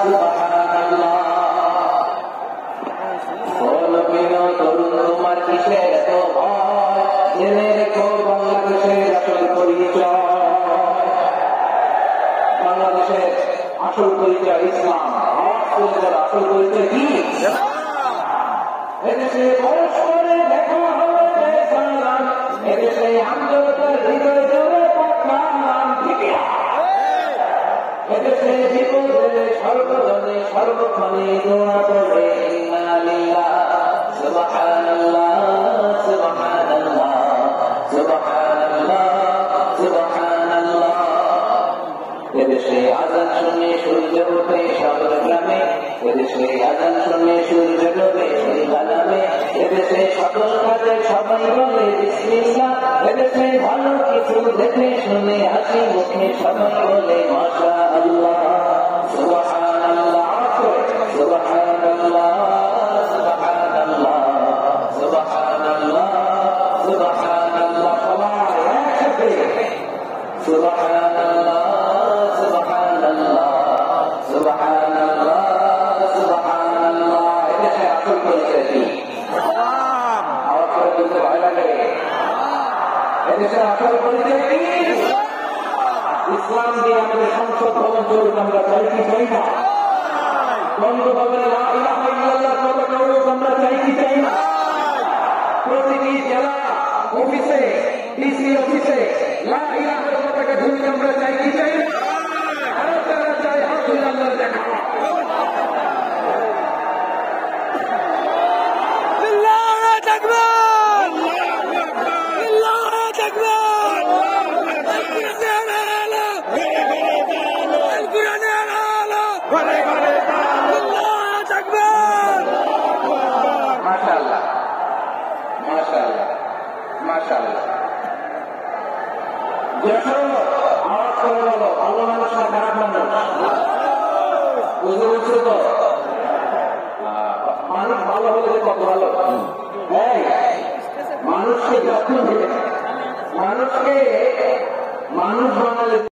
সুবহানাল্লাহ। প্রিয় তরুণ, তোমার কিসের এত ভয়? জেনে রেখো বাংলাদেশের আসল পরিচয়। বাংলাদেশের আসল পরিচয় ইসলাম। আসল পরিচয় কি? এদেশে পরস্পরে দেখা হবে সালাম, এদেশে আন্দোলনের হৃদয় জোরে পাঠান ঠিক। এদেশে বিপদে সর্বজনে সর্বক্ষণে দোয়া করে ইন্না লিল্লাহ সুবহানাল্লাহ সুবহানাল্লাহ সুবহানাল্লাহ সুবহানাল্লাহ। এদেশে আযান শুনে সূর্য ওঠে শহর গ্রামে, এদেশে আযান শুনে সূর্য ডোবে গ্রামে, এদেশে সকল কাজে সবাই বলে বিসমিল্লাহ, এদেশে ভালো কিছু দেখে শুনে হাসি মুখে সবাই বলে মাশাআল্লাহ সুবহানাল্লাহ সুবহানাল্লাহ সুবহানাল্লাহ সুবহানাল্লাহ সুবহানাল্লাহ। সবাই একসাথে সুবহানাল্লাহ সুবহানাল্লাহ সুবহানাল্লাহ সুবহানাল্লাহ। এদেশে আসল পরিচয় কি? আওয়াজ করে বলতে ভয় লাগে। এদেশের আসল পরিচয় কি? ইসলাম দিয়ে আমাদের সংসদ ভবন চলুক, আমরা চাই কি চাই না? বন্ধুভাবে লা ইলাহা ইল্লাল্লাহ চলুক, আমরা চাই কি চাই না? প্রতিটি জেলা অফিসে, ডিসি অফিসে লা ইলাহা ইল্লাল্লাহকে ঢুকে আমরা চাই কি চাই না? আর যারা চাই হাত তুলে আল্লাহর দেখা। আল্লাহু আকবার, আল্লাহু আকবার। মাশাআল্লাহ মাশাআল্লাহ মাশাআল্লাহ। যশোর আওয়াজ করে বলো, ভালো মানুষ না খারাপ মানুষ? বুঝতে বলছো তো? মানুষ ভালো হলে কত ভালো। মানুষকে যত্ন দিবে, মানুষকে মানুষ বানালে